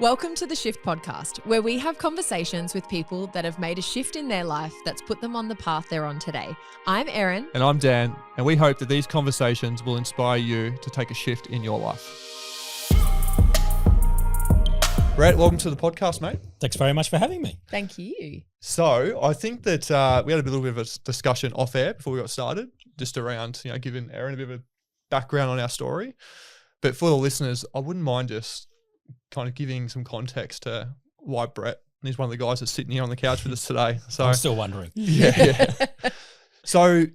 Welcome to the Shift Podcast, where we have conversations with people that have made a shift in their life that's put them on the path they're on today. I'm Erin. And I'm Dan, and we hope that these conversations will inspire you to take a shift in your life. Brett, welcome to the podcast, mate. Thanks very much for having me. Thank you. So I think that we had a little bit of a discussion off air before we got started, just around, giving Erin a bit of a background on our story. But for the listeners, I wouldn't mind just kind of giving some context to why Brett, and he's one of the guys that's sitting here on the couch with us today. So I'm still wondering. Yeah. So,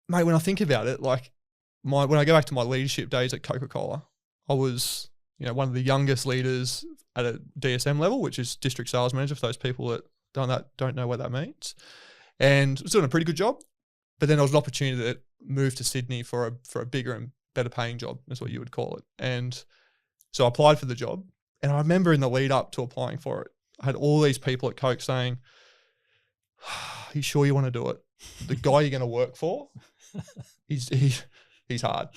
mate, when I think about it, like when I go back to my leadership days at Coca-Cola, I was, one of the youngest leaders at a DSM level, which is district sales manager for those people that don't know what that means. And I was doing a pretty good job. But then there was an opportunity to move to Sydney for a bigger and better paying job, is what you would call it. And so I applied for the job. And I remember in the lead up to applying for it, I had all these people at Coke saying, "Are you sure you want to do it? The guy you're going to work for, he's hard."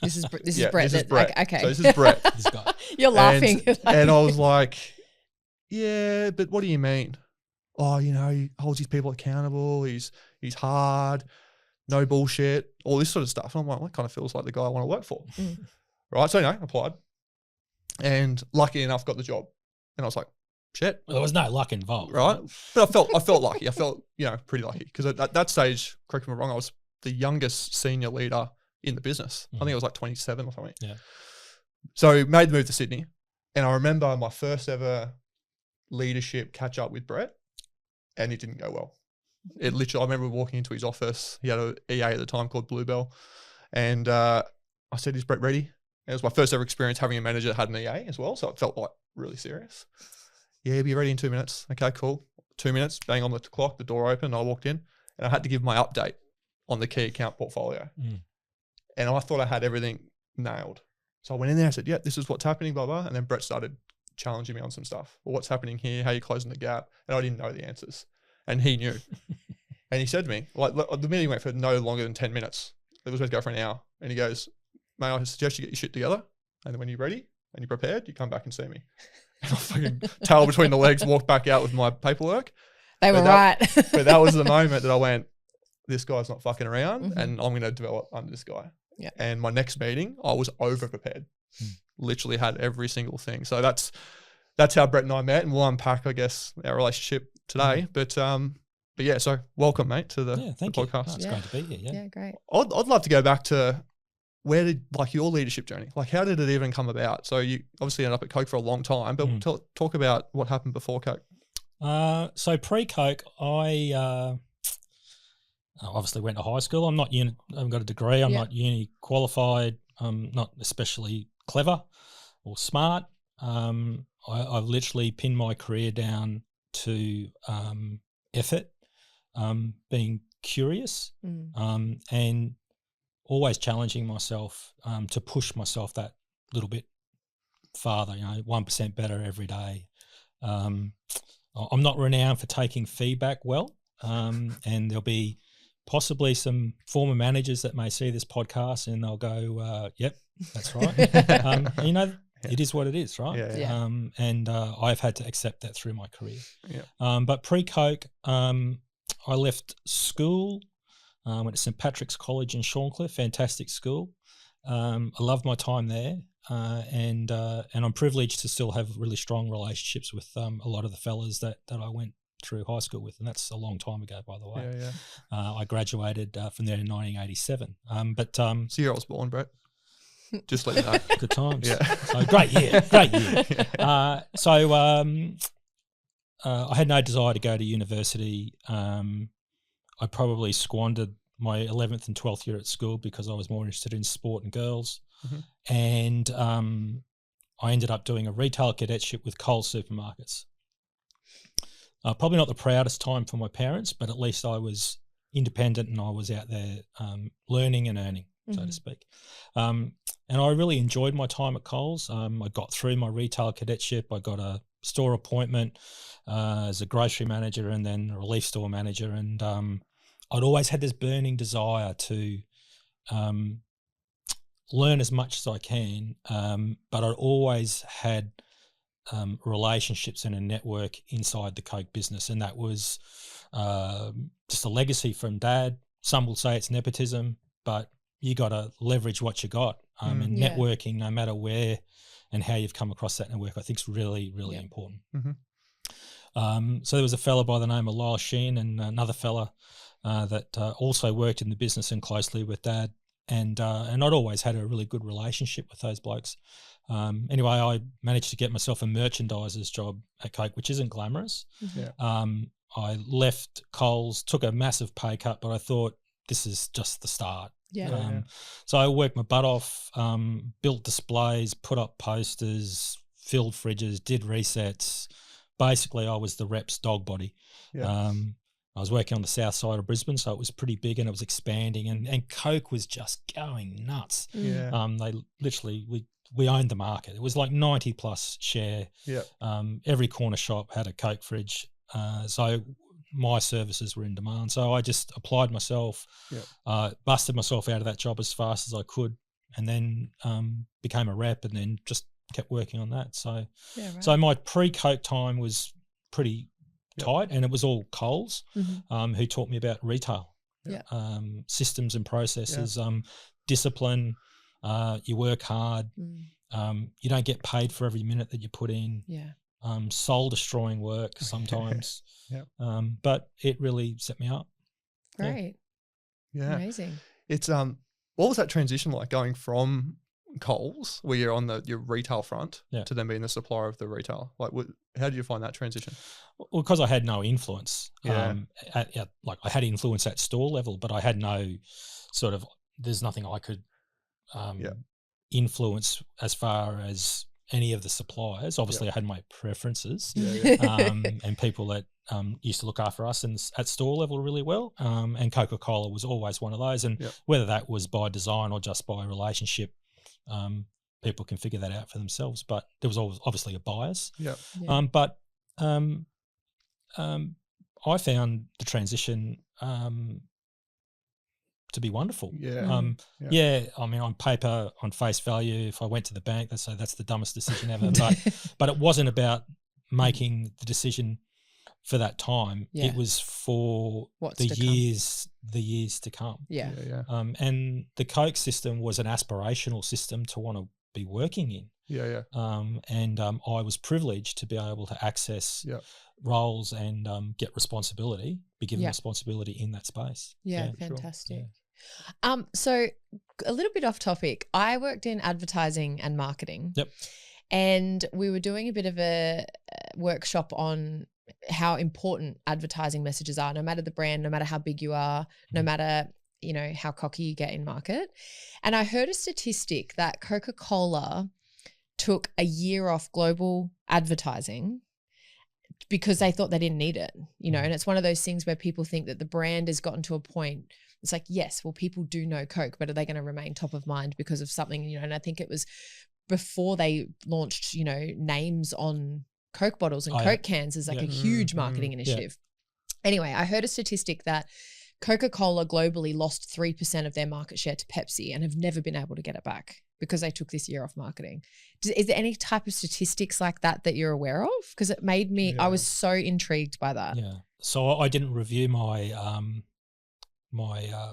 This is Brett. This is Brett. Okay. So this is Brett. This guy. You're laughing. And I was like, "Yeah, but what do you mean?" "Oh, he holds his people accountable. He's hard, no bullshit, all this sort of stuff." And I'm like, "That kind of feels like the guy I want to work for." Right. So I applied. And lucky enough, got the job. And I was like, shit. Well, there was no luck involved. Right. But I felt lucky. I felt, pretty lucky. Because at that stage, correct me if I'm wrong, I was the youngest senior leader in the business. I think I was like 27 or something. Yeah. So made the move to Sydney. And I remember my first ever leadership catch up with Brett, and it didn't go well. It literally, I remember walking into his office. He had an EA at the time called Bluebell. And I said, "Is Brett ready?" It was my first ever experience having a manager that had an EA as well, so it felt like really serious. "Yeah, be ready in 2 minutes." Okay, cool. 2 minutes, bang on the clock, the door opened, I walked in, and I had to give my update on the key account portfolio. And I thought I had everything nailed. So I went in there, I said, "Yeah, this is what's happening, blah, blah." And then Brett started challenging me on some stuff. "Well, what's happening here? How are you closing the gap?" And I didn't know the answers. And he knew. And he said to me, the meeting went for no longer than 10 minutes. It was supposed to go for an hour. And he goes, "Mate, I suggest you get your shit together. And then when you're ready and you're prepared, you come back and see me." And I fucking tail between the legs, walked back out with my paperwork. They were right. But that was the moment that I went, this guy's not fucking around and I'm going to develop under this guy. Yeah. And my next meeting, I was over prepared. Literally had every single thing. So that's how Brett and I met, and we'll unpack, I guess, our relationship today. But yeah, so welcome, mate, to the podcast. Oh, it's great to be here. Yeah, great. I'd love to go back to where did your leadership journey, how did it even come about? So you obviously ended up at Coke for a long time, but talk about what happened before Coke. So pre-Coke, I obviously went to high school. I haven't got a degree. I'm not uni qualified. I'm not especially clever or smart. I've literally pinned my career down to effort, being curious, and always challenging myself to push myself that little bit farther, 1% better every day. I'm not renowned for taking feedback well, and there'll be possibly some former managers that may see this podcast and they'll go, "Yep, that's right." It is what it is, right? Yeah. And I've had to accept that through my career. Yeah. But pre-Coke, I left school. Went to St Patrick's College in Shorncliffe, fantastic school. I loved my time there, and I'm privileged to still have really strong relationships with a lot of the fellas that I went through high school with, and that's a long time ago, by the way. Yeah. I graduated from there in 1987. So year I was born, Brett. Just let you know. Good times. Yeah. So great year. Yeah. I had no desire to go to university. I probably squandered my 11th and 12th year at school because I was more interested in sport and girls. And I ended up doing a retail cadetship with Coles Supermarkets. Probably not the proudest time for my parents, but at least I was independent and I was out there learning and earning, so to speak. And I really enjoyed my time at Coles. I got through my retail cadetship. I got a store appointment as a grocery manager and then a relief store manager. And I'd always had this burning desire to learn as much as I can, but I'd always had relationships and a network inside the Coke business, and that was just a legacy from Dad. Some will say it's nepotism, but you got to leverage what you got, and networking, no matter where and how you've come across that network, I think is really, really important. So there was a fella by the name of Lyle Sheen and another fella that also worked in the business and closely with Dad, and I'd always had a really good relationship with those blokes. Anyway, I managed to get myself a merchandiser's job at Coke, which isn't glamorous. I left Coles, took a massive pay cut, but I thought this is just the start. So I worked my butt off, built displays, put up posters, filled fridges, did resets. Basically, I was the rep's dog body. I was working on the south side of Brisbane, so it was pretty big and it was expanding, and Coke was just going nuts. They literally, we owned the market. It was like 90 plus share. Every corner shop had a Coke fridge. So my services were in demand. So I just applied myself, busted myself out of that job as fast as I could, and then became a rep, and then just kept working on that. So, so my pre-Coke time was pretty tight, and it was all Coles who taught me about retail, systems and processes, discipline. You work hard. You don't get paid for every minute that you put in. Soul destroying work sometimes. But it really set me up. Great. Amazing. It's what was that transition like, going from Coles, where you're on your retail front, to then being the supplier of the retail? Like, how did you find that transition? Well, because I had no influence. Like I had influence at store level, but I had no sort of. There's nothing I could influence as far as any of the suppliers. Obviously, I had my preferences, and people that used to look after us and at store level really well. And Coca-Cola was always one of those. And whether that was by design or just by relationship, people can figure that out for themselves. But there was always obviously a bias. But I found the transition to be wonderful. I mean, on paper, on face value, if I went to the bank, they'd say that's the dumbest decision ever. But it wasn't about making the decision for that time. It was for the years to come. And the Coke system was an aspirational system to want to be working in. And I was privileged to be able to access roles and get responsibility, be given responsibility in that space. Fantastic. So a little bit off topic, I worked in advertising and marketing. And we were doing a bit of a workshop on how important advertising messages are, no matter the brand, no matter how big you are, no matter, you know, how cocky you get in market. And I heard a statistic that Coca-Cola took a year off global advertising because they thought they didn't need it, you know. And it's one of those things where people think that the brand has gotten to a point. It's like, yes, well, people do know Coke, but are they going to remain top of mind because of something, you know? And I think it was before they launched, you know, names on Coke bottles and Coke cans as like a huge marketing initiative. Anyway, I heard a statistic that Coca-Cola globally lost 3% of their market share to Pepsi and have never been able to get it back because they took this year off marketing. Is there any type of statistics like that that you're aware of? Because it made me, I was so intrigued by that. So I didn't review my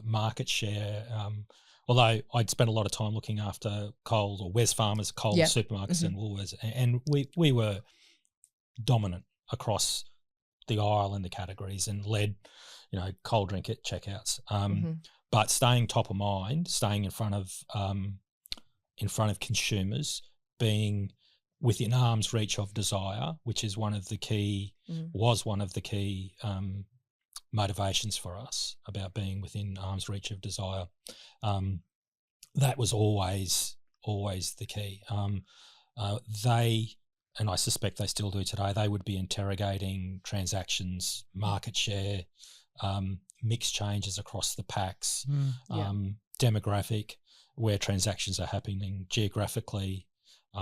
market share, although I'd spent a lot of time looking after Coles or Wesfarmers, Coles supermarkets and Woolworths, and we were dominant across the aisle and the categories and led, you know, cold drink at checkouts. But staying top of mind, staying in front of consumers, being within arm's reach of desire, which is one of the key motivations for us about being within arm's reach of desire. That was always the key. They, and I suspect they still do today, they would be interrogating transactions, market share, mix changes across the packs, demographic, where transactions are happening geographically,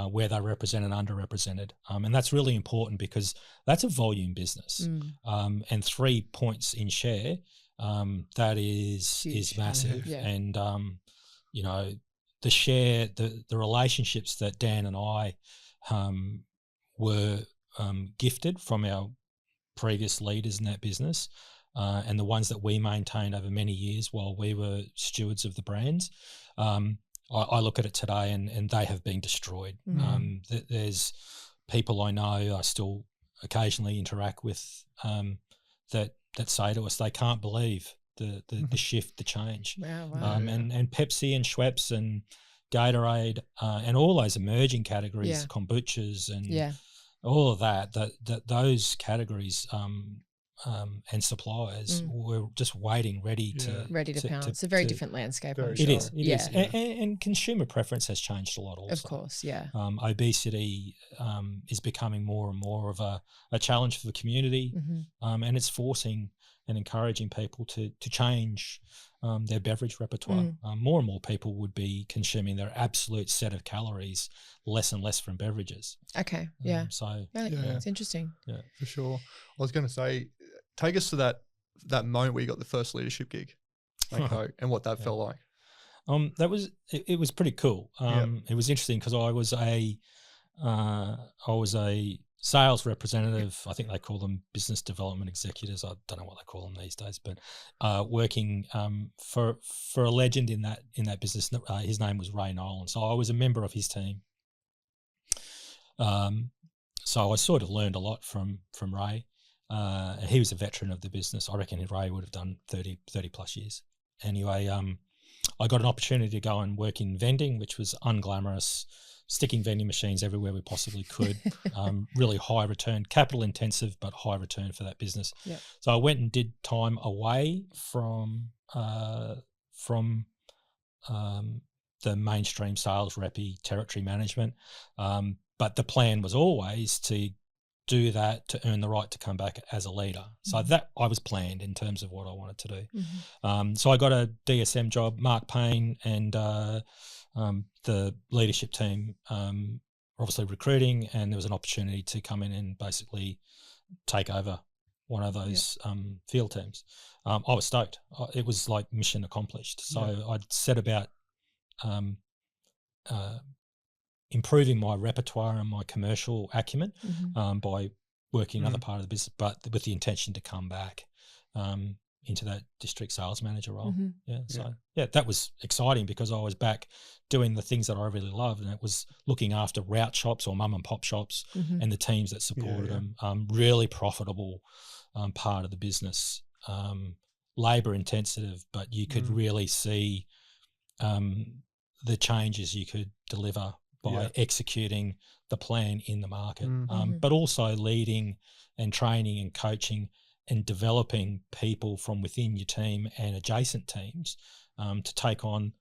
where they're represented and underrepresented. And that's really important because that's a volume business. And 3 points in share, that is massive. And, you know, the share, the relationships that Dan and I were gifted from our previous leaders in that business, and the ones that we maintained over many years while we were stewards of the brands. I look at it today and they have been destroyed. There's people I know I still occasionally interact with that say to us they can't believe the shift, the change. Wow. And Pepsi and Schweppes and Gatorade and all those emerging categories, kombuchas and all of that those categories and suppliers were just waiting, ready to pounce. It's a very different landscape. It is. And consumer preference has changed a lot also. Of course, yeah. Obesity is becoming more and more of a challenge for the community, and it's forcing and encouraging people to change their beverage repertoire. More and more people would be consuming their absolute set of calories less and less from beverages. Okay, yeah. It's interesting. Yeah, for sure. I was going to say, take us to that moment where you got the first leadership gig at Coke and what that felt like. It was pretty cool. It was interesting because I was a sales representative. I think they call them business development executives. I don't know what they call them these days, but working for a legend in that business. His name was Ray Nolan. So I was a member of his team. So I sort of learned a lot from Ray. He was a veteran of the business. I reckon Ray would have done 30 plus years. Anyway, I got an opportunity to go and work in vending, which was unglamorous, sticking vending machines everywhere we possibly could. Really high return, capital intensive, but high return for that business. Yep. So I went and did time away from the mainstream sales reppy territory management. But the plan was always to do that to earn the right to come back as a leader. So that I was planned in terms of what I wanted to do. So I got a DSM job. Mark Payne and the leadership team obviously recruiting, and there was an opportunity to come in and basically take over one of those field teams. I was stoked. It was like mission accomplished. So I'd set about improving my repertoire and my commercial acumen by working in another part of the business, but with the intention to come back into that district sales manager role. That was exciting because I was back doing the things that I really loved, and it was looking after route shops or mum and pop shops and the teams that supported them. Really profitable part of the business, labour intensive, but you could really see the changes you could deliver by executing the plan in the market, but also leading and training and coaching and developing people from within your team and adjacent teams to take on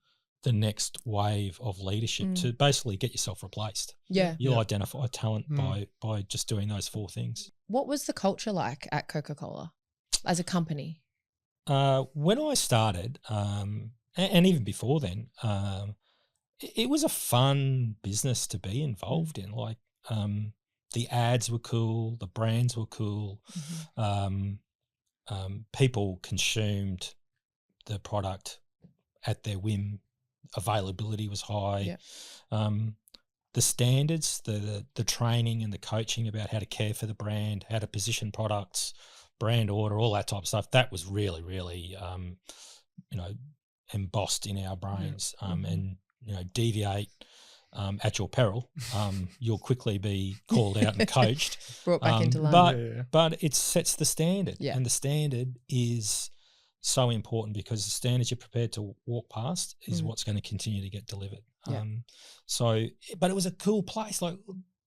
the next wave of leadership to basically get yourself replaced. You'll identify talent by just doing those four things. What was the culture like at Coca-Cola as a company? When I started, and even before then, it was a fun business to be involved in. Like the ads were cool, the brands were cool, people consumed the product at their whim. Availability was high. The standards, the training and the coaching about how to care for the brand, how to position products, brand order, all that type of stuff, that was really, really, embossed in our brains. And deviate at your peril, you'll quickly be called out and coached. Brought back into line. But it sets the standard, and the standard is so important because the standards you're prepared to walk past is what's going to continue to get delivered. But it was a cool place. Like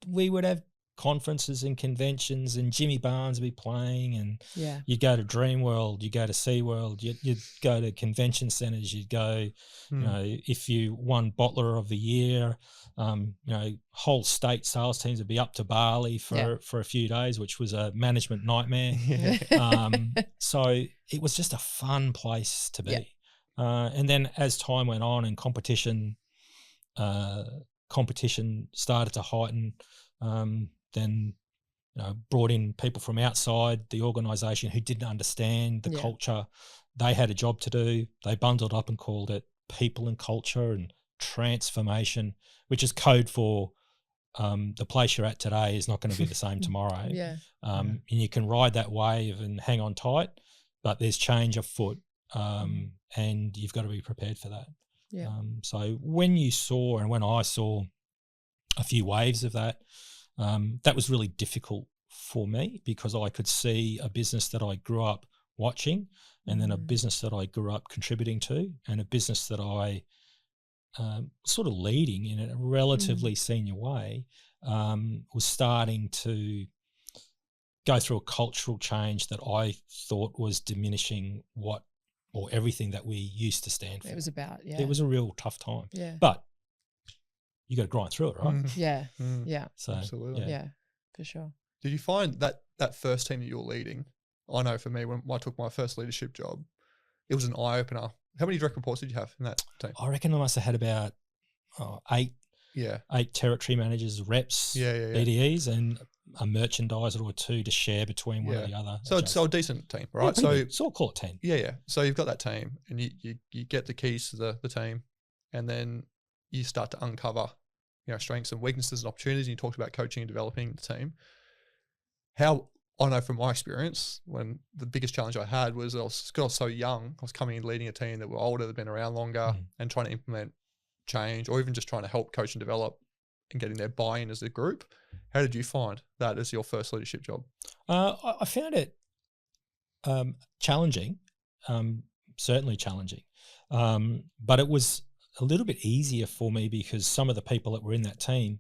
we would have conferences and conventions, and Jimmy Barnes would be playing, and you'd go to Dreamworld, you'd go to SeaWorld, you'd go to convention centres, you'd go, if you won Bottler of the Year, whole state sales teams would be up to Bali for a few days, which was a management nightmare. So it was just a fun place to be. And then as time went on and competition started to heighten, then brought in people from outside the organisation who didn't understand the culture. They had a job to do. They bundled up and called it people and culture and transformation, which is code for the place you're at today is not going to be the same tomorrow. And you can ride that wave and hang on tight, but there's change afoot, and you've got to be prepared for that. So when I saw a few waves of that, that was really difficult for me, because I could see a business that I grew up watching, and then a business that I grew up contributing to, and a business that I sort of leading in a relatively senior way, was starting to go through a cultural change that I thought was diminishing everything that we used to stand for. It was about, It was a real tough time. Yeah. But you got to grind through it, right? Yeah. So, absolutely. Yeah, for sure. Did you find that first team that you were leading? I know for me, when I took my first leadership job, it was an eye opener. How many direct reports did you have in that team? I reckon I must have had about 8 territory managers, reps, BDEs, and a merchandiser or 2 to share between one or the other. So it's a decent team, right? So I'll call it 10. Yeah. So you've got that team, and you get the keys to the team, and then you start to uncover, strengths and weaknesses and opportunities. And you talked about coaching and developing the team. How I know from my experience, when the biggest challenge I had was I was so young. I was coming in leading a team that were older, that had been around longer, and trying to implement change, or even just trying to help coach and develop and getting their buy-in as a group. How did you find that as your first leadership job? I found it challenging, certainly challenging, but it was a little bit easier for me because some of the people that were in that team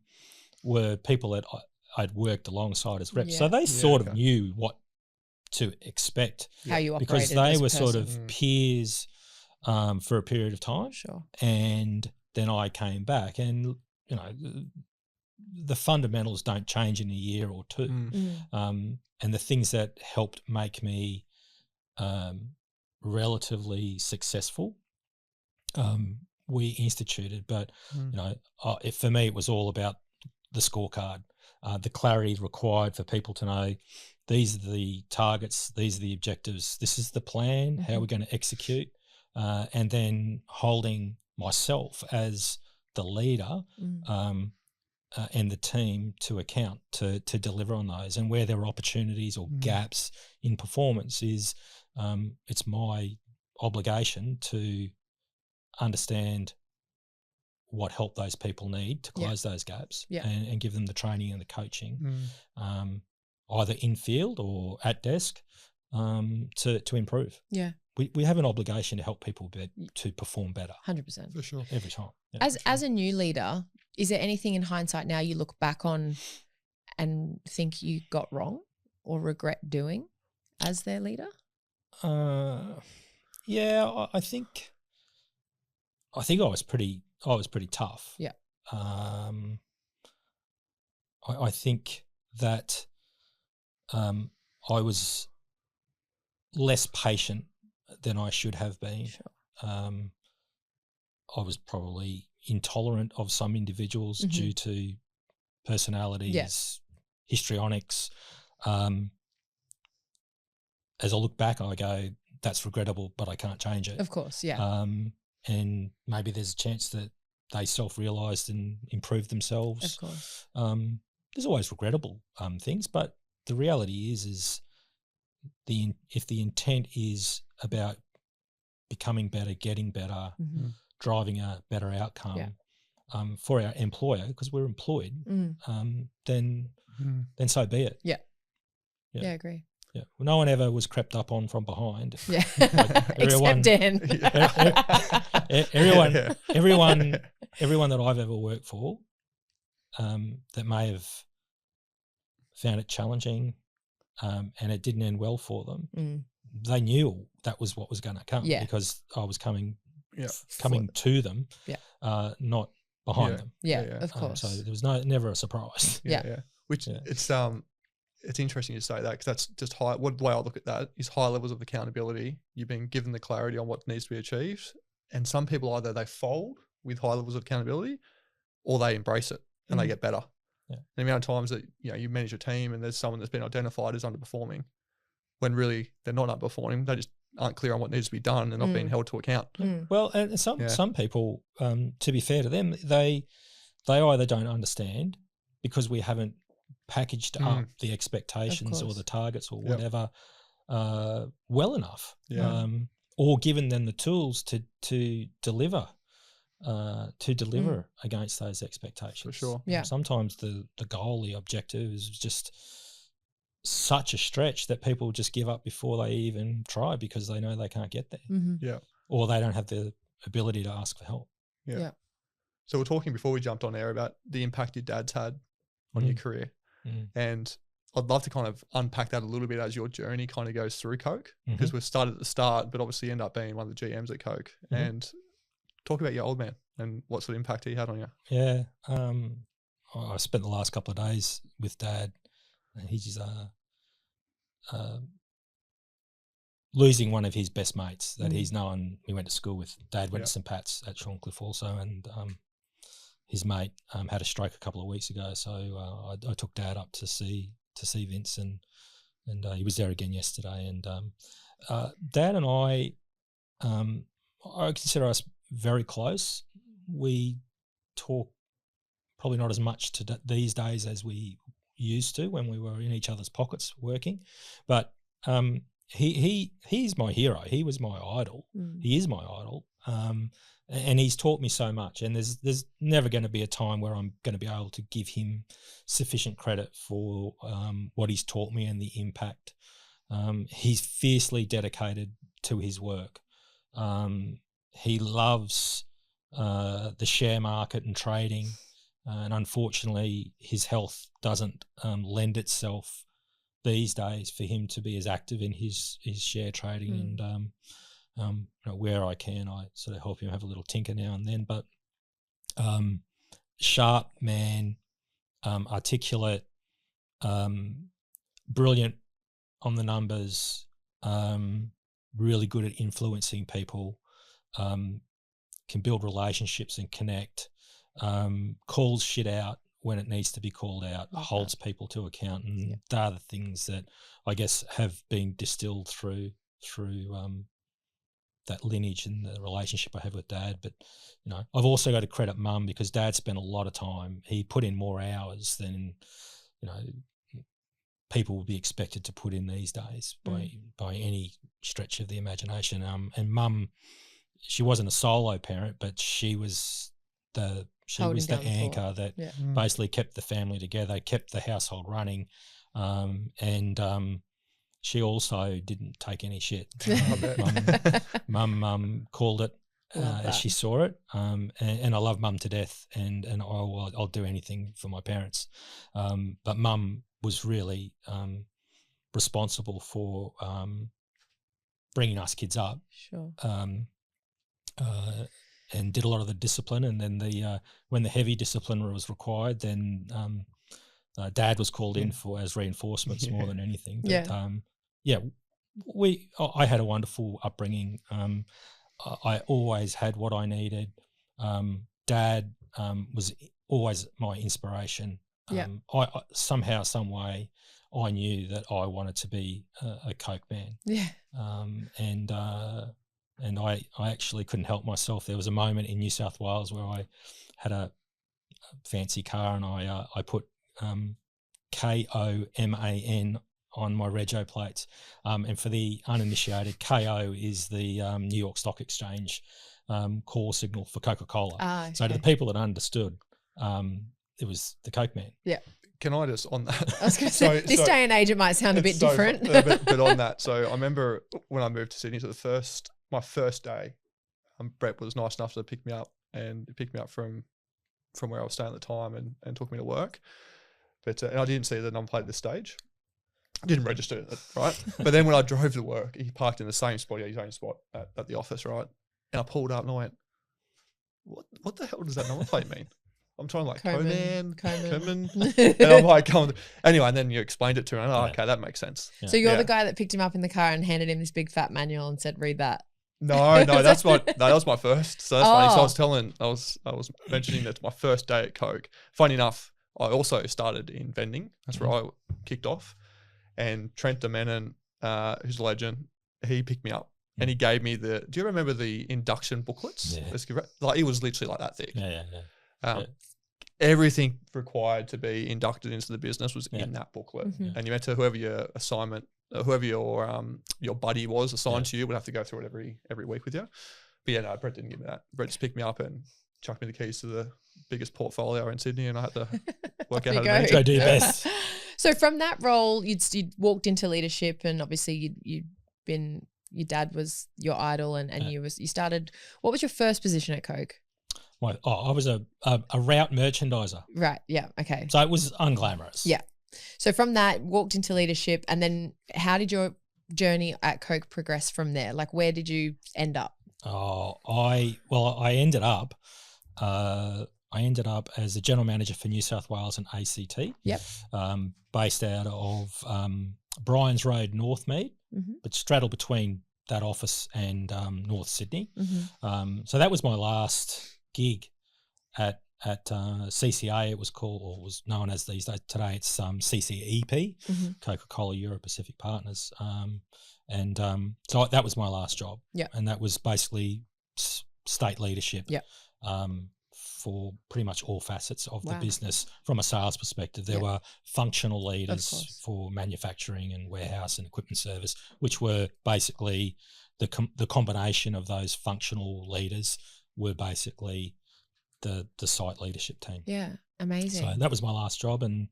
were people that I'd worked alongside as reps. So they sort of knew what to expect. How you operated because they as a were person. sort of peers for a period of time. Sure. And then I came back, and, the fundamentals don't change in a year or 2. And the things that helped make me relatively successful, we instituted. But, for me, it was all about the scorecard, the clarity required for people to know these are the targets, these are the objectives, this is the plan, how we're going to execute, and then holding myself as the leader and the team to account to deliver on those. And where there are opportunities or gaps in performance is it's my obligation to understand what help those people need to close those gaps and give them the training and the coaching, either in field or at desk, to improve. Yeah. We have an obligation to help people to perform better. 100%. For sure. Every time. Yeah. As a new leader, is there anything in hindsight now you look back on and think you got wrong or regret doing as their leader? Yeah, I think I was pretty tough. Yeah. I think that I was less patient than I should have been. Sure. I was probably intolerant of some individuals due to personalities, histrionics. As I look back, I go, that's regrettable, but I can't change it. Of course, yeah. And maybe there's a chance that they self-realised and improved themselves. Of course. There's always regrettable things, but the reality is if the intent is about becoming better, getting better, driving a better outcome for our employer, because we're employed, then so be it. Yeah. Yeah, I agree. Yeah. Well, no one ever was crept up on from behind. Yeah. Like Except Dan. Everyone that I've ever worked for that may have found it challenging and it didn't end well for them, they knew that was what was going to come because I was coming to them, not behind them. Yeah, of course. So there was never a surprise. Which it's interesting you say that, because that's just the way I look at that is high levels of accountability. You've been given the clarity on what needs to be achieved, and some people either they fold with high levels of accountability or they embrace it and they get better. Yeah. The amount of times that you manage a team and there's someone that's been identified as underperforming, when really they're not underperforming, they just aren't clear on what needs to be done and not being held to account. Well, and some people, to be fair to them, they either don't understand, because we haven't packaged up the expectations or the targets or whatever well enough, or given them the tools to deliver against those expectations. For sure. Yeah. Sometimes the goal, the objective is just such a stretch that people just give up before they even try because they know they can't get there. Mm-hmm. Yeah. Or they don't have the ability to ask for help. Yeah. So we're talking before we jumped on air about the impact your dad's had on your career. And I'd love to kind of unpack that a little bit as your journey kind of goes through Coke, because we've started at the start, but obviously end up being one of the GMs at Coke. And talk about your old man and what sort of impact he had on you. Yeah. I spent the last couple of days with Dad, and he's losing one of his best mates that he's known. We went to school with. Dad went to St. Pat's at Shorncliffe also, and his mate had a stroke a couple of weeks ago. So I took Dad up to see Vince, and he was there again yesterday. And Dad and I consider us very close. We talk probably not as much these days as we used to when we were in each other's pockets working, but he's my hero. He was my idol. He is my idol. And he's taught me so much, and there's never going to be a time where I'm going to be able to give him sufficient credit for what he's taught me and the impact. He's fiercely dedicated to his work. He loves the share market and trading, and unfortunately his health doesn't lend itself these days for him to be as active in his share trading. And where I can, I sort of help him have a little tinker now and then. But sharp man, articulate, brilliant on the numbers, really good at influencing people, can build relationships and connect, calls shit out when it needs to be called out, holds people to account, and they're the things that I guess have been distilled through that lineage and the relationship I have with Dad. But I've also got to credit Mum, because Dad spent a lot of time. He put in more hours than people would be expected to put in these days by any stretch of the imagination. And Mum, she wasn't a solo parent, but she was the anchor that basically kept the family together, kept the household running, and she also didn't take any shit. Mum called it as she saw it, and I love Mum to death, and I'll do anything for my parents. But Mum was really responsible for bringing us kids up. Sure. And did a lot of the discipline, and then when the heavy discipline was required, then Dad was called in as reinforcements more than anything. But, I had a wonderful upbringing. I always had what I needed. Dad was always my inspiration. I somehow, some way, I knew that I wanted to be a Coke man. Yeah. And I actually couldn't help myself. There was a moment in New South Wales where I had a fancy car, and I put KOMAN on my rego plates. And for the uninitiated, KO is the New York Stock Exchange call signal for Coca-Cola. Okay. So to the people that understood, it was the Coke man. Yeah. Can I just on that? I was going to say, this day and age, it might sound a bit different. But on that, so I remember when I moved to Sydney, so my first day, Brett was nice enough to pick me up, and pick me up from where I was staying at the time, and took me to work. But and I didn't see the number plate at this stage. I didn't register it, right? But then when I drove to work, he parked in the same spot, his own spot at the office, right? And I pulled up and I went, what the hell does that number plate mean? I'm trying Coman. And I'm like, anyway, and then you explained it to him. Okay, that makes sense. Yeah. So you're the guy that picked him up in the car and handed him this big fat manual and said, read that. No, that was my first. So that's funny. So I was mentioning that my first day at Coke. Funny enough, I also started in vending. That's where I kicked off. And Trent DeMenon, who's a legend, he picked me up. And he gave me do you remember the induction booklets? Yeah. Like, it was literally like that thick. Yeah. everything required to be inducted into the business was in that booklet. Mm-hmm. And you meant to whoever your assignment, whoever your buddy was assigned to you would have to go through it every week with you. But yeah, no, Brett didn't give me that. Brett just picked me up and chucked me the keys to the biggest portfolio in Sydney, and I had to work out how to manage it. Go do your best. So from that role, you'd walked into leadership, and obviously you'd been, your dad was your idol, and you started. What was your first position at Coke? I was a route merchandiser. Right. Yeah. Okay. So it was unglamorous. Yeah. So from that, walked into leadership, and then how did your journey at Coke progress from there? Like, where did you end up? I ended up as the general manager for New South Wales and ACT. Yep. Based out of Bryans Road, Northmead, but straddled between that office and North Sydney. So that was my last gig at CCA. It was called, or was known as these days. Today it's CCEP, Coca-Cola Europe Pacific Partners. So that was my last job. Yeah. And that was basically state leadership. Yeah. For pretty much all facets of the business from a sales perspective. There were functional leaders for manufacturing and warehouse and equipment service, which were basically the combination of those functional leaders were basically the site leadership team. Yeah, amazing. So that was my last job, and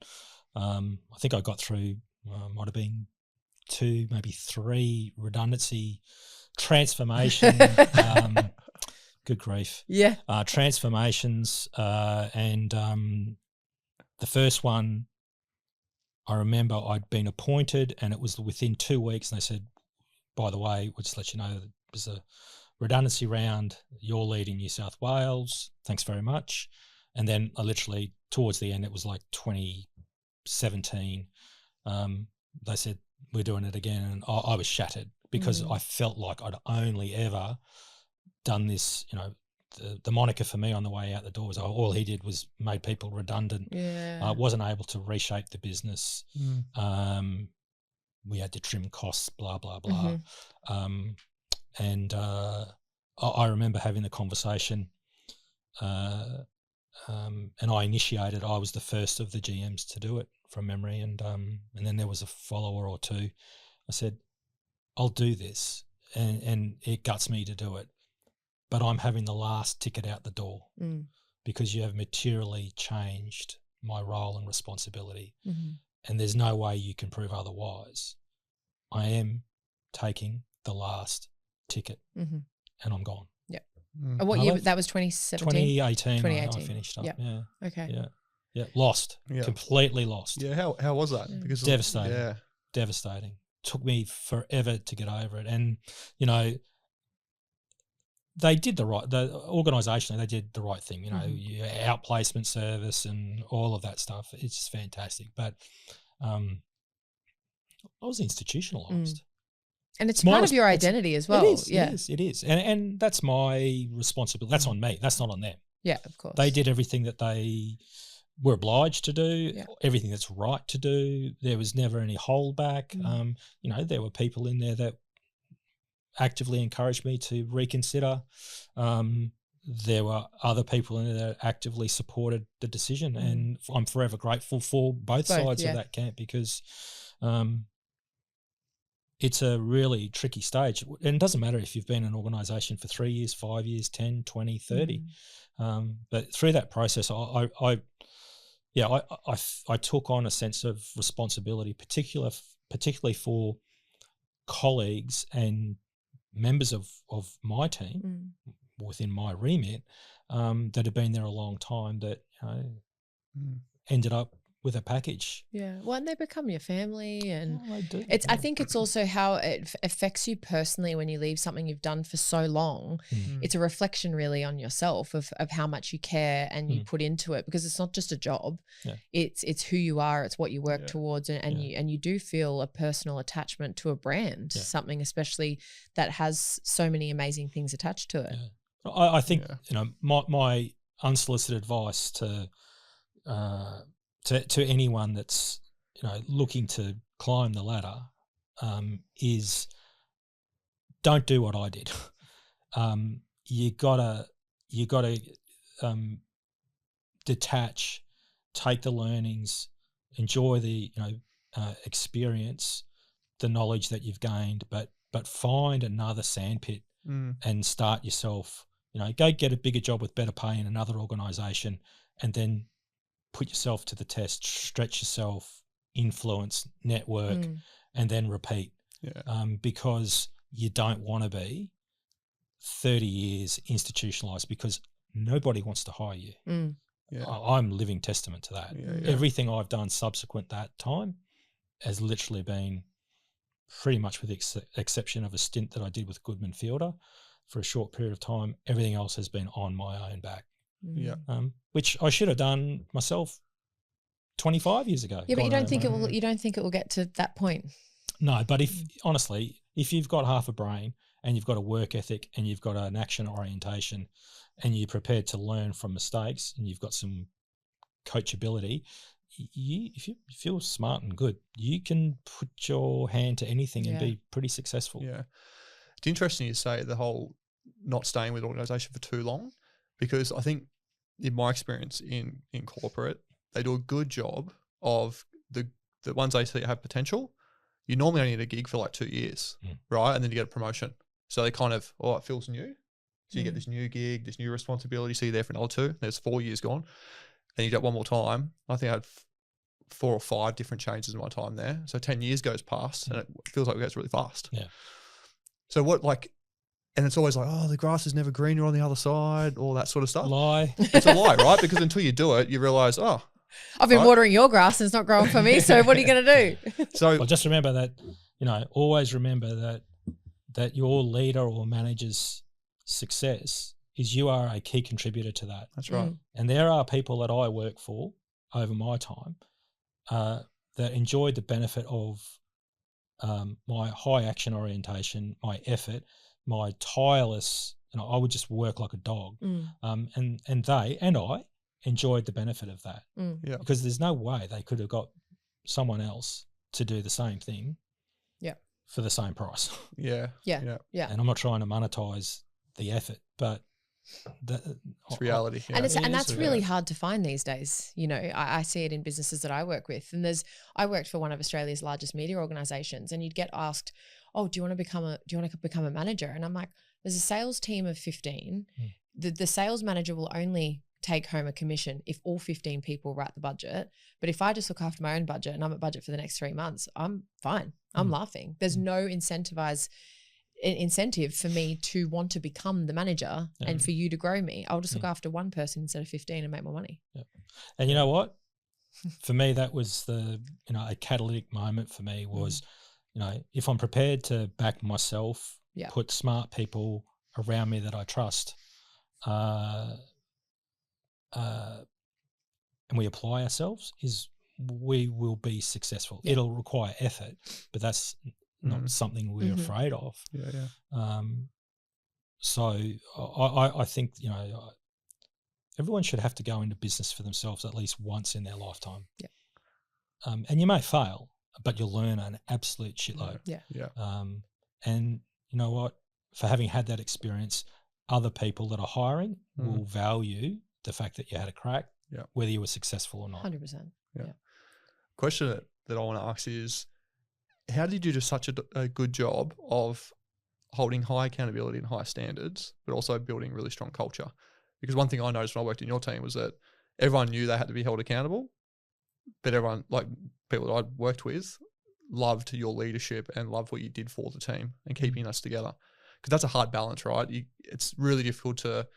I think I got through, might have been 2, maybe 3 redundancy transformation. Good grief. Yeah. Transformations. And the first one, I remember I'd been appointed, and it was within 2 weeks, and they said, by the way, we'll just let you know that there's a redundancy round. You're leading New South Wales. Thanks very much. And then I literally, towards the end, it was like 2017, they said, we're doing it again. And I was shattered because I felt like I'd only ever done this, the moniker for me on the way out the door was all he did was made people redundant. Yeah. Wasn't able to reshape the business. We had to trim costs, blah, blah, blah. I remember having the conversation and I initiated, I was the first of the GMs to do it from memory. And then there was a follower or two. I said, I'll do this. And it guts me to do it. But I'm having the last ticket out the door because you have materially changed my role and responsibility. And there's no way you can prove otherwise. I am taking the last ticket and I'm gone. Yeah. And what year? That was 2017? 2018. I finished up. Yep. Yeah. Okay. Yeah. Yeah. Lost. Yeah. Completely lost. Yeah. How was that? Because devastating. Yeah. Devastating. Took me forever to get over it. And, they did the organisation, they did the right thing, your outplacement service and all of that stuff. It's just fantastic. But I was institutionalised. And it's part of your identity as well. It is. And that's my responsibility. That's on me. That's not on them. Yeah, of course. They did everything that they were obliged to do, everything that's right to do. There was never any holdback. There were people in there that actively encouraged me to reconsider. There were other people in there that actively supported the decision, and I'm forever grateful for both sides of that camp because it's a really tricky stage. And it doesn't matter if you've been in an organisation for 3 years, 5 years, 10, 20, 30. But through that process, I took on a sense of responsibility, particularly for colleagues and members of my team within my remit that have been there a long time that ended up with a package. Yeah. Well, and they become your family, and they do. I think it's also how it affects you personally when you leave something you've done for so long. It's a reflection really on yourself of how much you care and you put into it, because it's not just a job. Yeah. It's who you are, it's what you work towards, and you do feel a personal attachment to a brand, something especially that has so many amazing things attached to it. Yeah. I think my unsolicited advice to anyone that's looking to climb the ladder is don't do what I did. You gotta detach, take the learnings, enjoy the experience, the knowledge that you've gained, but find another sandpit and start yourself. Go get a bigger job with better pay in another organisation, and then put yourself to the test, stretch yourself, influence, network, and then repeat. Yeah. Because you don't want to be 30 years institutionalised, because nobody wants to hire you. Yeah. I'm living testament to that. Yeah. Everything I've done subsequent that time has literally been, pretty much with the exception of a stint that I did with Goodman Fielder for a short period of time, everything else has been on my own back. Yeah. Which I should have done myself 25 years ago. Yeah, but you don't think it will get to that point? No, but honestly, if you've got half a brain and you've got a work ethic and you've got an action orientation and you're prepared to learn from mistakes and you've got some coachability, if you feel smart and good, you can put your hand to anything and be pretty successful. Yeah. It's interesting you say the whole not staying with an organisation for too long, because I think in my experience in corporate, they do a good job of the ones they see have potential. You normally only need a gig for like 2 years, right? And then you get a promotion. So they kind of, it feels new. So you get this new gig, this new responsibility. So you're there for another 2. There's 4 years gone. Then you get one more time. I think I had 4 or 5 different changes in my time there. So 10 years goes past and it feels like it goes really fast. Yeah. So and it's always like, the grass is never greener on the other side, all that sort of stuff. Lie. It's a lie, right? Because until you do it, you realise, I've been watering your grass and it's not growing for me. So what are you going to do? So well, just remember that, always remember that your leader or manager's success is you are a key contributor to that. That's right. And there are people that I work for over my time that enjoyed the benefit of my high action orientation, my effort, my tireless, I would just work like a dog. And they and I enjoyed the benefit of that. Yeah. Because there's no way they could have got someone else to do the same thing for the same price. Yeah. And I'm not trying to monetize the effort, but it's reality. Yeah. And that's really hard to find these days. I see it in businesses that I work with. And I worked for one of Australia's largest media organizations, and you'd get asked, do you want to become a manager? And I'm like, there's a sales team of 15. The sales manager will only take home a commission if all 15 people write the budget. But if I just look after my own budget and I'm at budget for the next 3 months, I'm fine. I'm laughing. There's no incentive for me to want to become the manager and for you to grow me. I'll just look after one person instead of 15 and make more money. Yeah. And you know what? For me, that was a catalytic moment for me was, if I'm prepared to back myself, put smart people around me that I trust, and we apply ourselves, we will be successful. Yeah. It'll require effort, but that's not something we're afraid of. Yeah. So I think, everyone should have to go into business for themselves at least once in their lifetime. Yeah. And you may fail, but you'll learn an absolute shitload. Yeah. Yeah. And you know what? For having had that experience, other people that are hiring will value the fact that you had a crack, whether you were successful or not. 100%. Yeah. Question that I want to ask is, how did you do such a good job of holding high accountability and high standards, but also building really strong culture? Because one thing I noticed when I worked in your team was that everyone knew they had to be held accountable, but everyone, like people that I worked with, loved your leadership and loved what you did for the team and keeping us together. Because that's a hard balance, right? It's really difficult to,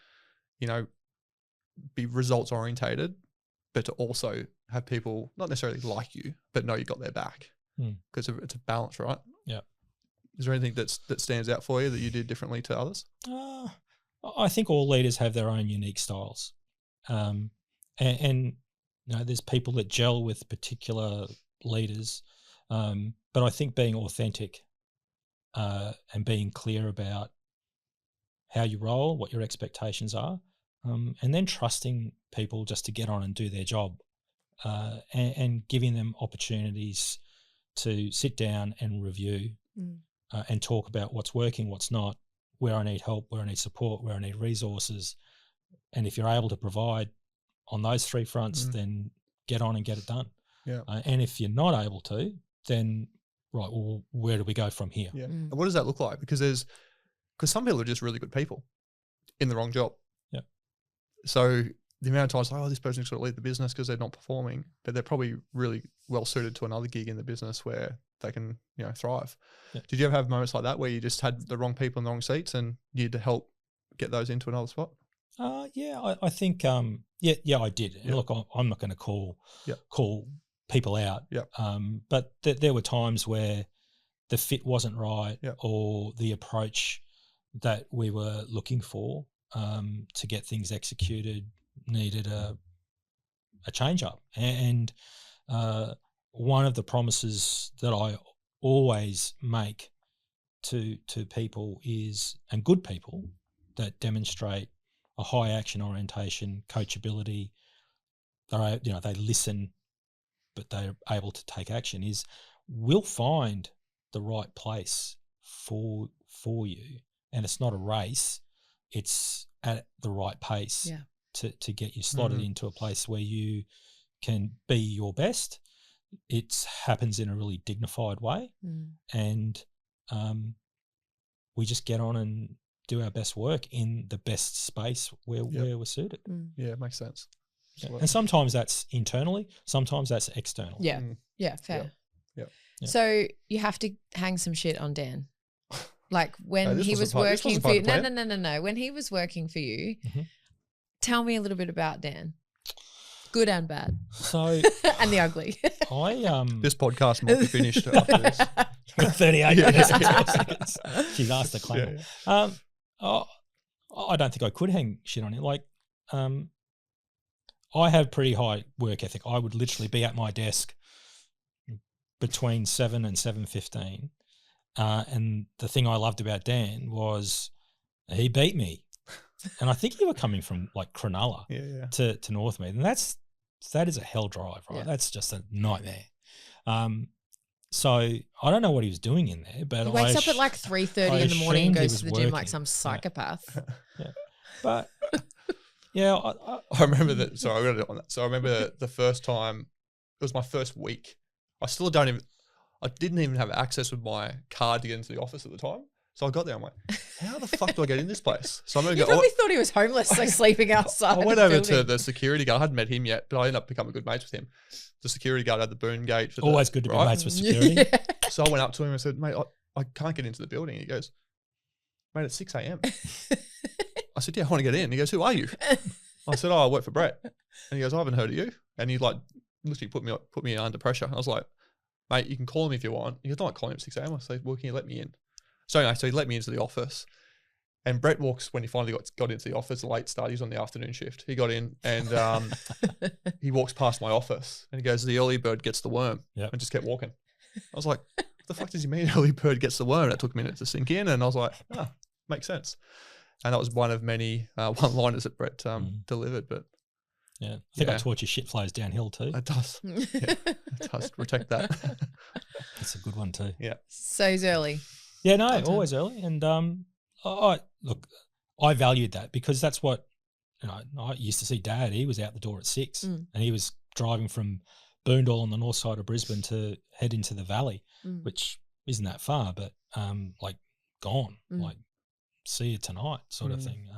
be results orientated, but to also have people not necessarily like you, but know you got their back. Because it's a balance, right? Yeah. Is there anything that stands out for you that you did differently to others? I think all leaders have their own unique styles, and there's people that gel with particular leaders, but I think being authentic and being clear about how you roll, what your expectations are, and then trusting people just to get on and do their job, and giving them opportunities to sit down and review and talk about what's working, what's not, where I need help, where I need support, where I need resources. And if you're able to provide on those three fronts, then get on and get it done. Yeah. And if you're not able to, then right, well, where do we go from here? Yeah. And what does that look like? Because some people are just really good people in the wrong job. Yeah. So the amount of times, like, this person's got to leave the business because they're not performing, but they're probably really well suited to another gig in the business where they can, thrive. Yeah. Did you ever have moments like that where you just had the wrong people in the wrong seats and you had to help get those into another spot? Yeah, I think, I did. And look, I'm not going to call people out. Yep. But there were times where the fit wasn't right, or the approach that we were looking for to get things executed needed a change up. And one of the promises that I always make to people is, and good people that demonstrate a high action orientation, coachability, they listen, but they're able to take action, is we'll find the right place for you. And it's not a race, it's at the right pace to get you slotted into a place where you can be your best. It happens in a really dignified way. And we just get on and do our best work in the best space where we're suited. Yeah, it makes sense. Yeah. And sometimes that's internally, sometimes that's externally. Yeah. Yeah, fair. Yeah. So you have to hang some shit on Dan. Like when he was working for you. No. When he was working for you, tell me a little bit about Dan. Good and bad. So and the ugly. This podcast might be finished after this. 38 minutes and 12 seconds. She's asked the claim. Yeah. I don't think I could hang shit on it. Like, I have pretty high work ethic. I would literally be at my desk between 7 and 7:15. And the thing I loved about Dan was he beat me. And I think you were coming from like Cronulla to Northmead. And that is a hell drive, right? Yeah. That's just a nightmare. So I don't know what he was doing in there, but he wakes up at like 3:30 in the morning and goes to the gym like some psychopath. Yeah. But I remember that. So I got it on that. So I remember the first time, it was my first week. I didn't even have access with my card to get into the office at the time. So I got there, I'm like, how the fuck do I get in this place? So I'm you probably thought he was homeless, like sleeping outside. I went over to the security guard. I hadn't met him yet, but I ended up becoming good mates with him. The security guard had the boom gate. Always good to be mates with security. So I went up to him and said, mate, I can't get into the building. He goes, mate, it's 6 a.m. I said, yeah, I want to get in. He goes, who are you? I said, I work for Brett. And he goes, I haven't heard of you. And he like literally put me under pressure. And I was like, mate, you can call him if you want. He goes, don't call him at 6 a.m. I said, well, can you let me in? So anyway, he let me into the office. And Brett walks, when he finally got into the office, a late start, he was on the afternoon shift. He got in and he walks past my office and he goes, the early bird gets the worm. Yep. And just kept walking. I was like, what the fuck does he mean early bird gets the worm? That took a minute to sink in. And I was like, makes sense. And that was one of many one-liners that Brett delivered. But yeah, I think I taught you shit flows downhill too. It does. It does. Protect that. That's a good one too. Yeah. So he's early. Yeah, no, always early. And I valued that because that's what, I used to see Dad. He was out the door at 6 and he was driving from Boondall on the north side of Brisbane to head into the valley, which isn't that far, but like gone, like see you tonight sort of thing.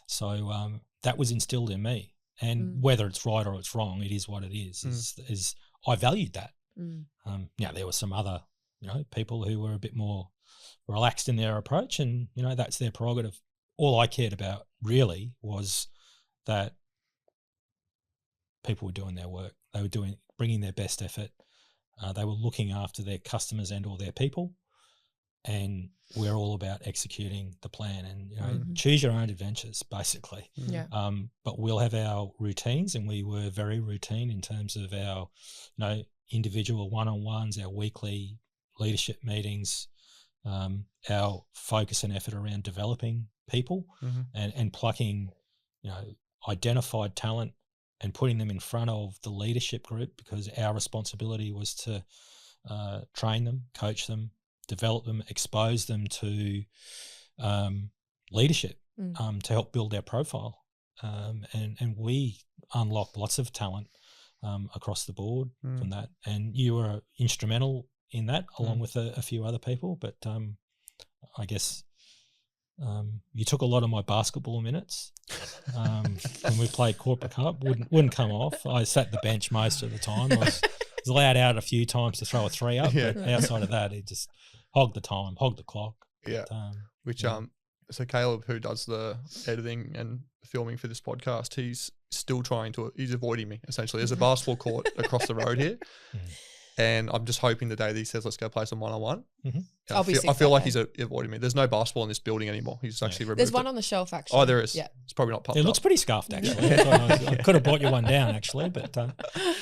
So that was instilled in me. And whether it's right or it's wrong, it is what it is I valued that. Now there were some other, people who were a bit more relaxed in their approach and, that's their prerogative. All I cared about really was that people were doing their work. They were bringing their best effort. They were looking after their customers and all their people. And we're all about executing the plan and, choose your own adventures, basically. Yeah. But we'll have our routines and we were very routine in terms of our, individual one-on-ones, our weekly leadership meetings, our focus and effort around developing people and plucking, identified talent and putting them in front of the leadership group because our responsibility was to train them, coach them, develop them, expose them to leadership to help build our profile. and we unlocked lots of talent across the board from that. And you were instrumental in that, along with a few other people. But I guess you took a lot of my basketball minutes when we played Corporate Cup. Wouldn't come off. I sat the bench most of the time. I was allowed out a few times to throw a three up, but outside of that, he just hogged the time, hogged the clock. Yeah. But, so Caleb, who does the editing and filming for this podcast, he's still he's avoiding me, essentially. There's a basketball court across the road here. And I'm just hoping the day that he says, let's go play some one-on-one. I feel like he's avoiding me. There's no basketball in this building anymore. He's actually removed There's one on the shelf, actually. Oh, there is. Yeah. It's probably not popped It looks pretty scuffed, actually. I could have brought you one down, actually, but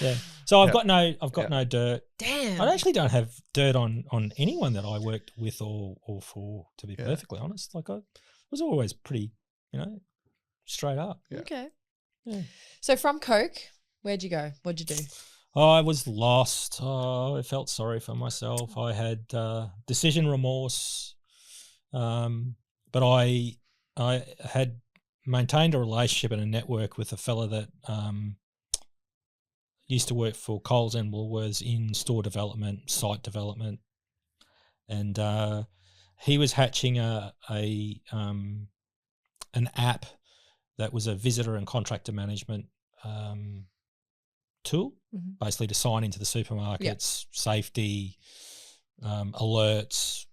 yeah. So I've got no dirt. Damn. I actually don't have dirt on anyone that I worked with or for, to be perfectly honest. Like, I was always pretty, straight up. Yeah. Okay. Yeah. So from Coke, where'd you go? What'd you do? I was lost. I felt sorry for myself. I had decision remorse, but I had maintained a relationship and a network with a fella that used to work for Coles and Woolworths in store development, site development, and he was hatching an app that was a visitor and contractor management tool, basically to sign into the supermarkets, safety, alerts,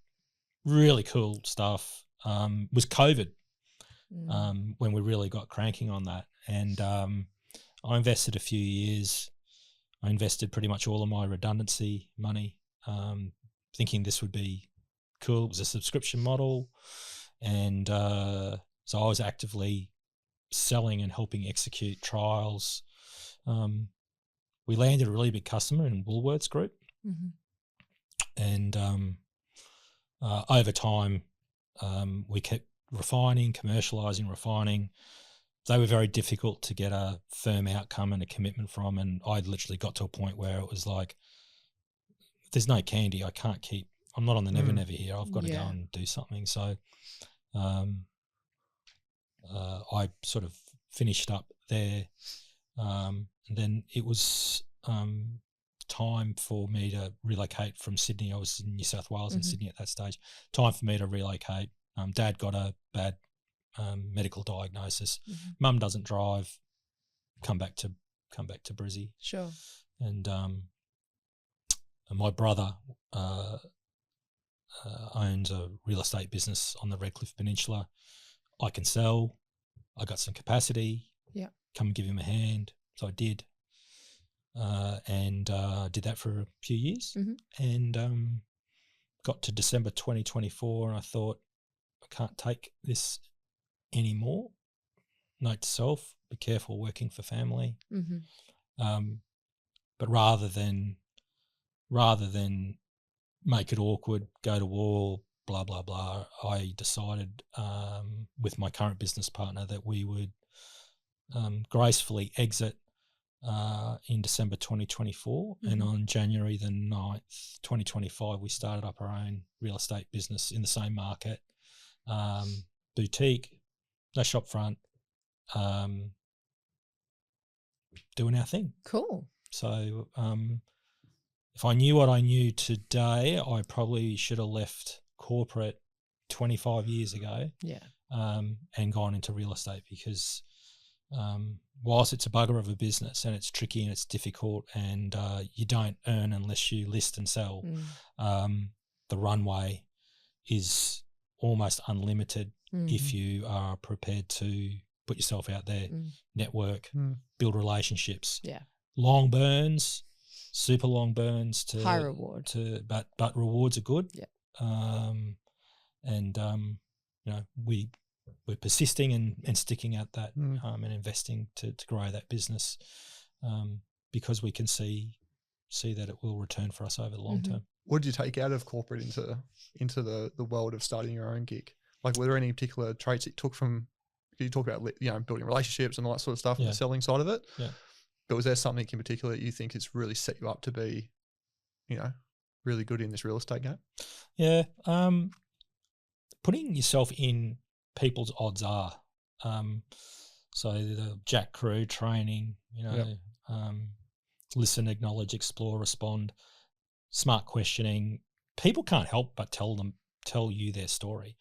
really cool stuff. Was COVID when we really got cranking on that. And I invested a few years. I invested pretty much all of my redundancy money, thinking this would be cool. It was a subscription model. And so I was actively selling and helping execute trials. We landed a really big customer in Woolworths Group, and over time we kept commercialising, refining. They were very difficult to get a firm outcome and a commitment from, and I literally got to a point where it was like, there's no candy. I can't keep. I'm not on the never here. I've got to go and do something. So I sort of finished up there. And then it was time for me to relocate from Sydney. I was in New South Wales and Sydney at that stage. Time for me to relocate. Dad got a bad medical diagnosis. Mum doesn't drive. Come back to Brizzy. Sure. And my brother owns a real estate business on the Redcliffe Peninsula. I can sell. I got some capacity. Yeah. Come and give him a hand. So I did, and did that for a few years, and got to December 2024, and I thought, I can't take this anymore. Note to self: be careful working for family. But rather than make it awkward, go to war, blah blah blah, I decided with my current business partner that we would gracefully exit in December 2024, and on January the 9th, 2025, we started up our own real estate business in the same market, boutique, no shop front, doing our thing. Cool. So if I knew what I knew today, I probably should have left corporate 25 years ago, and gone into real estate, because whilst it's a bugger of a business and it's tricky and it's difficult, and you don't earn unless you list and sell, the runway is almost unlimited if you are prepared to put yourself out there, network, build relationships. Yeah. Long burns, super long burns to high reward. But rewards are good. Yeah. We're persisting and sticking at that, and investing to grow that business, because we can see that it will return for us over the long term. What did you take out of corporate into the world of starting your own gig? Like, were there any particular traits that you took from? You talk about building relationships and all that sort of stuff, and the selling side of it. Yeah. But was there something in particular that you think has really set you up to be, really good in this real estate game? Yeah, putting yourself in people's odds are. So the Jack Crew training, listen, acknowledge, explore, respond, smart questioning. People can't help but tell you their story,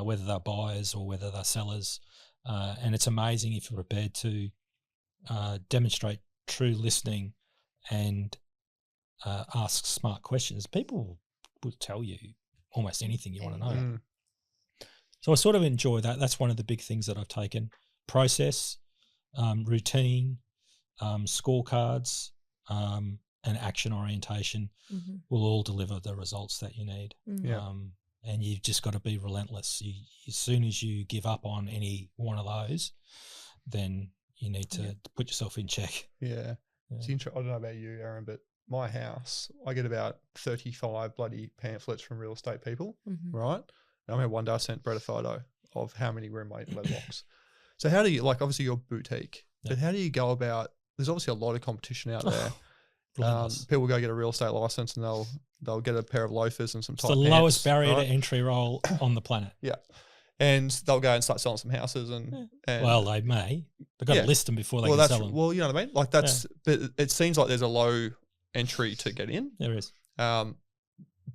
whether they're buyers or whether they're sellers. And it's amazing if you're prepared to demonstrate true listening and ask smart questions. People will tell you almost anything you want to know. So I sort of enjoy that. That's one of the big things that I've taken. Process, routine, scorecards, and action orientation will all deliver the results that you need. And you've just got to be relentless. As soon as you give up on any one of those, then you need to put yourself in check. Yeah. It's interesting. I don't know about you, Erin, but my house, I get about 35 bloody pamphlets from real estate people, right? And I remember one day I sent Brett a photo of how many were in my letterbox. So how do you, like, obviously you're boutique, but how do you go about, there's obviously a lot of competition out there. People go get a real estate license and they'll get a pair of loafers and some tight pants. It's the lowest barrier to entry role on the planet. And they'll go and start selling some houses and well, they may. They've got to list them before they can sell them. Well, you know what I mean? Like but it seems like there's a low entry to get in. There is. But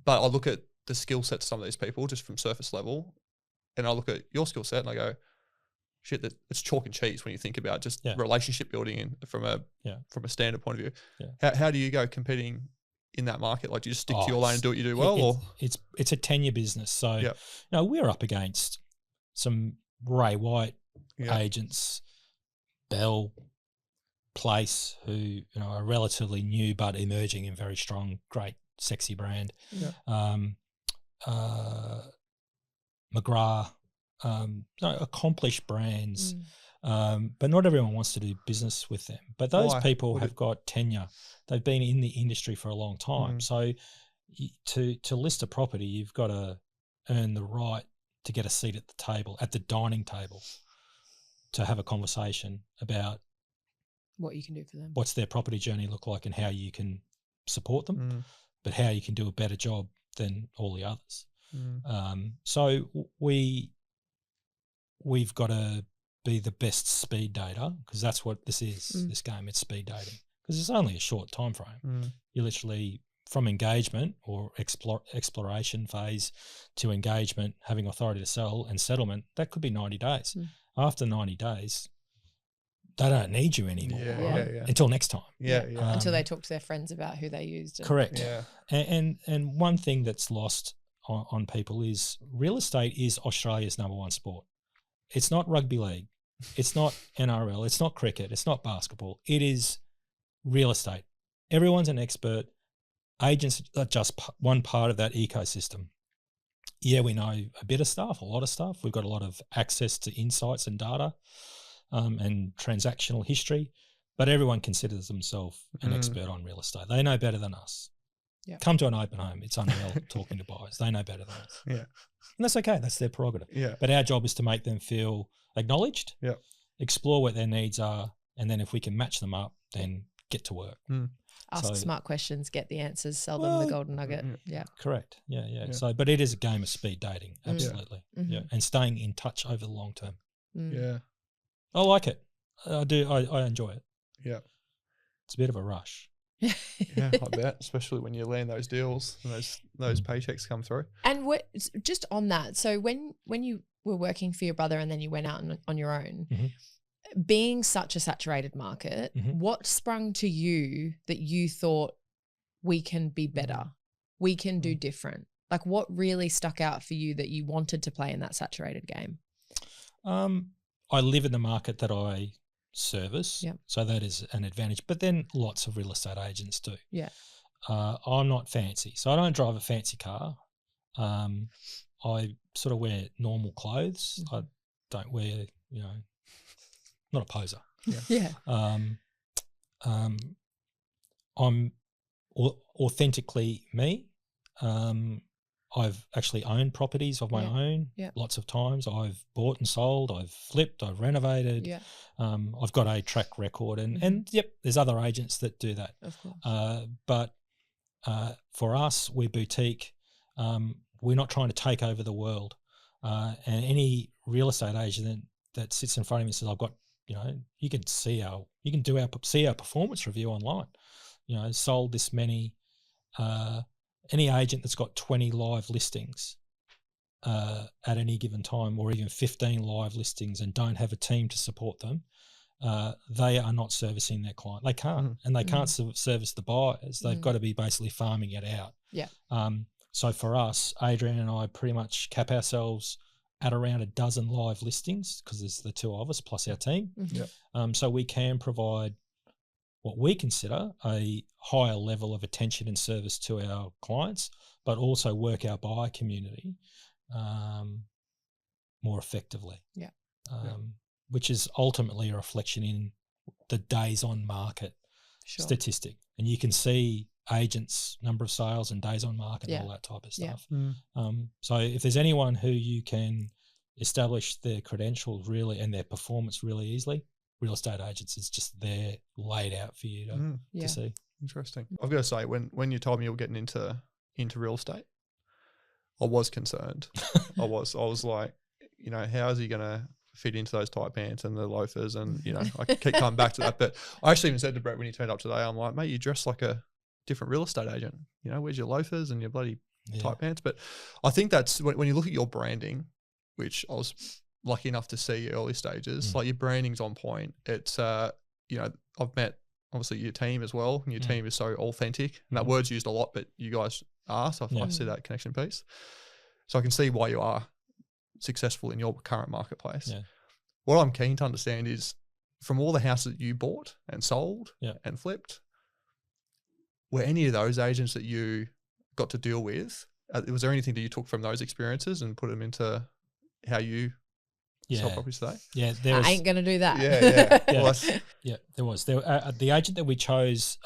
I look at the skill set of some of these people just from surface level, and I look at your skill set and I go, shit, that it's chalk and cheese when you think about just relationship building from a standard point of view. How do you go competing in that market? Like, do you just stick to your lane and do what you do well? Or it's a tenure business. So we're up against some Ray White agents, Bell, Place, who are relatively new but emerging and very strong, great, sexy brand. McGrath, accomplished brands, but not everyone wants to do business with them. But those people have got tenure; they've been in the industry for a long time. So to list a property, you've got to earn the right to get a seat at the table, at the dining table, to have a conversation about what you can do for them, what's their property journey look like, and how you can support them, but how you can do a better job than all the others. So we've got to be the best speed dater, because that's what this is, this game. It's speed dating, because it's only a short time frame. You literally, from engagement or exploration phase to engagement, having authority to sell and settlement, that could be 90 days. After 90 days, they don't need you anymore, right? Until next time. Until they talk to their friends about who they used. Correct. And one thing that's lost on people is real estate is Australia's number one sport. It's not rugby league. It's not NRL. It's not cricket. It's not basketball. It is real estate. Everyone's an expert. Agents are just one part of that ecosystem. Yeah, we know a bit of stuff, a lot of stuff. We've got a lot of access to insights and data and transactional history, but everyone considers themselves an expert on real estate. They know better than us. Come to an open home. It's unreal talking to buyers. They know better than us. And that's okay. That's their prerogative. But our job is to make them feel acknowledged, explore what their needs are, and then if we can match them up, then get to work. Ask smart questions, get the answers, sell them the golden nugget. Correct. So, but it is a game of speed dating. Absolutely. And staying in touch over the long term. I like it. I do. I enjoy it. It's a bit of a rush. I bet, especially when you land those deals and those paychecks come through. And just on that, so when you were working for your brother and then you went out on your own, being such a saturated market, what sprung to you that you thought, we can be better, we can do different? Like, what really stuck out for you that you wanted to play in that saturated game? I live in the market that I service, so that is an advantage. But then lots of real estate agents do. I'm not fancy, so I don't drive a fancy car. I sort of wear normal clothes. I don't wear, not a poser. I'm authentically me. I've actually owned properties of my own lots of times. I've bought and sold, I've flipped, I've renovated. I've got a track record and there's other agents that do that. Of course. But for us, we're boutique. We're not trying to take over the world. And any real estate agent that sits in front of me and says, I've got you can see our performance review online. Sold this many. Any agent that's got 20 live listings at any given time, or even 15 live listings, and don't have a team to support them, they are not servicing their client. They can't, and they can't service the buyers. They've got to be basically farming it out. Yeah. So for us, Adrian and I pretty much cap ourselves at around a dozen live listings, because there's the two of us plus our team. So we can provide what we consider a higher level of attention and service to our clients, but also work our buyer community more effectively. Which is ultimately a reflection in the days on market statistic. And you can see agents, number of sales and days on market and all that type of stuff. So if there's anyone who you can establish their credentials really and their performance really easily, real estate agents is just there laid out for you to see. Interesting. I've got to say, when you told me you were getting into real estate, I was concerned. I was like, how is he going to fit into those tight pants and the loafers? And, I keep coming back to that. But I actually even said to Brett when he turned up today, I'm like, mate, you dress like a different real estate agent. Where's your loafers and your bloody tight pants? But I think that's when you look at your branding, which I was lucky enough to see early stages, like your branding's on point. It's, I've met obviously your team as well, and your team is so authentic, and that word's used a lot, but you guys are, so I see that connection piece. So I can see why you are successful in your current marketplace. What I'm keen to understand is, from all the houses that you bought and sold and flipped, were any of those agents that you got to deal with, was there anything that you took from those experiences and put them into how you sell properties today? I ain't going to do that. There was. The agent that we chose,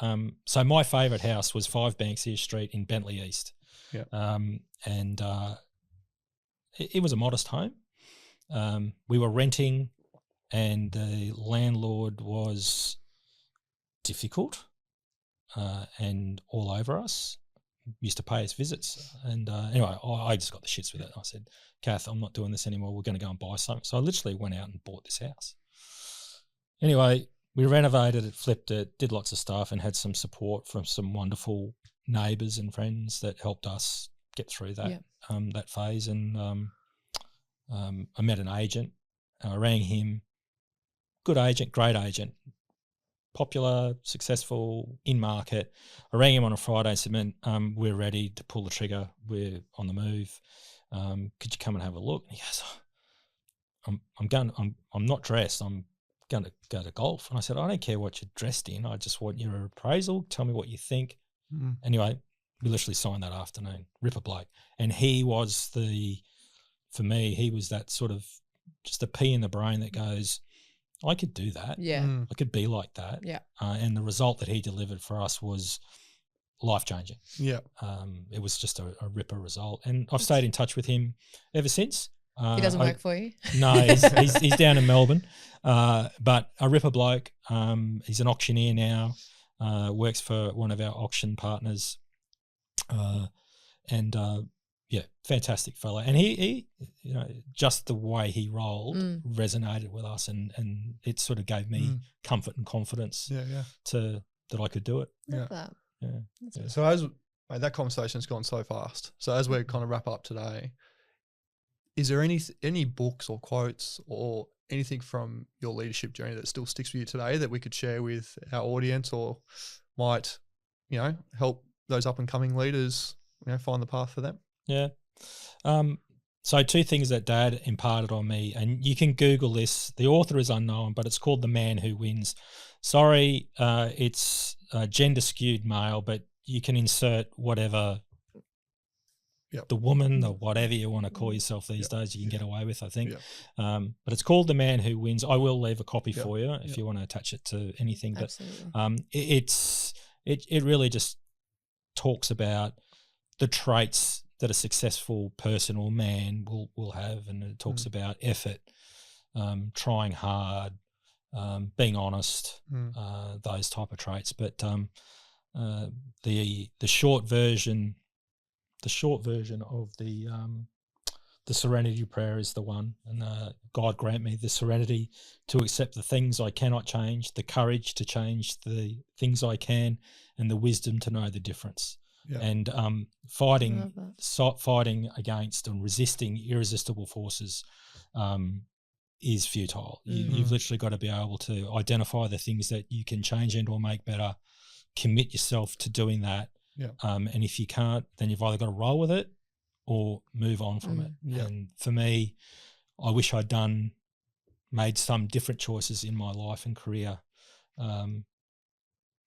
so my favourite house was 5 Banksia Street in Bentley East. And it was a modest home. We were renting, and the landlord was difficult and all over us. Used to pay us visits. And anyway, I just got the shits with it. I said, Kath, I'm not doing this anymore. We're going to go and buy something. So I literally went out and bought this house. Anyway, we renovated it, flipped it, did lots of stuff, and had some support from some wonderful neighbours and friends that helped us get through that that phase. And I met an agent. I rang him. Good agent, great agent. Popular, successful, in market. I rang him on a Friday and said, man, we're ready to pull the trigger. We're on the move. Could you come and have a look? And he goes, I'm not dressed. I'm going to go to golf. And I said, I don't care what you're dressed in. I just want your appraisal. Tell me what you think. Anyway, we literally signed that afternoon. Ripper bloke. And he was for me, he was that sort of just a pea in the brain that goes, I could do that. I could be like that. And the result that he delivered for us was life-changing. It was just a ripper result. And I've stayed in touch with him ever since. He doesn't work for you? No, he's down in Melbourne. But a ripper bloke. He's an auctioneer now, works for one of our auction partners. Fantastic fellow. And he just the way he rolled resonated with us, and it sort of gave me comfort and confidence that I could do it. Love that. So that conversation's gone so fast. So as we kind of wrap up today, is there any books or quotes or anything from your leadership journey that still sticks with you today that we could share with our audience, or might, help those up and coming leaders, find the path for them? So 2 things that Dad imparted on me, and you can Google this. The author is unknown, but it's called The Man Who Wins. Sorry, it's gender skewed male, but you can insert whatever the woman or whatever you want to call yourself these days, you can get away with, I think. But it's called The Man Who Wins. I will leave a copy for you if you want to attach it to anything. Absolutely. But it really just talks about the traits that a successful person or man will have, and it talks about effort, trying hard, being honest, those type of traits. But the short version of the the serenity prayer is the one, and God grant me the serenity to accept the things I cannot change, the courage to change the things I can, and the wisdom to know the difference. Yeah. And fighting against and resisting irresistible forces is futile. You've literally got to be able to identify the things that you can change and or make better, commit yourself to doing that. Yeah. And if you can't, then you've either got to roll with it or move on from it. Yeah. And for me, I wish I'd made some different choices in my life and career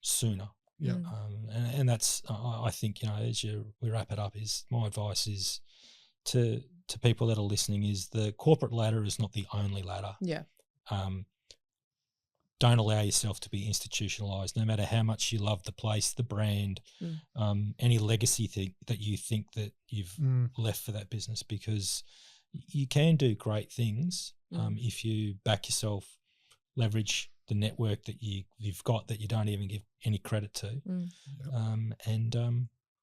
sooner. Yeah. And that's, I think, as we wrap it up, is my advice is to people that are listening is the corporate ladder is not the only ladder. Yeah. Don't allow yourself to be institutionalized, no matter how much you love the place, the brand, any legacy thing that you think that you've left for that business, because you can do great things if you back yourself, leverage the network that you've got that you don't even give any credit to, and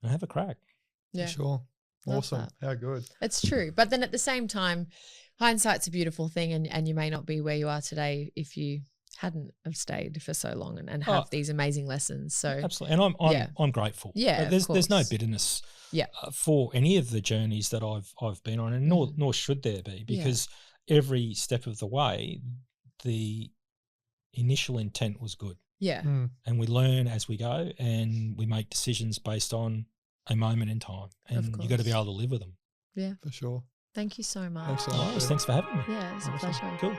have a crack. Yeah, for sure. Awesome. How good. It's true. But then at the same time, hindsight's a beautiful thing, and you may not be where you are today if you hadn't have stayed for so long and have these amazing lessons. So absolutely, and I'm grateful. Yeah, there's no bitterness. Yeah. For any of the journeys that I've been on, and nor should there be, because every step of the way, the initial intent was good. Yeah. And we learn as we go, and we make decisions based on a moment in time, and you got to be able to live with them. Yeah, for sure. Thank you so much. Thanks so much. Thanks for having me. Yeah, it's a pleasure. Cool.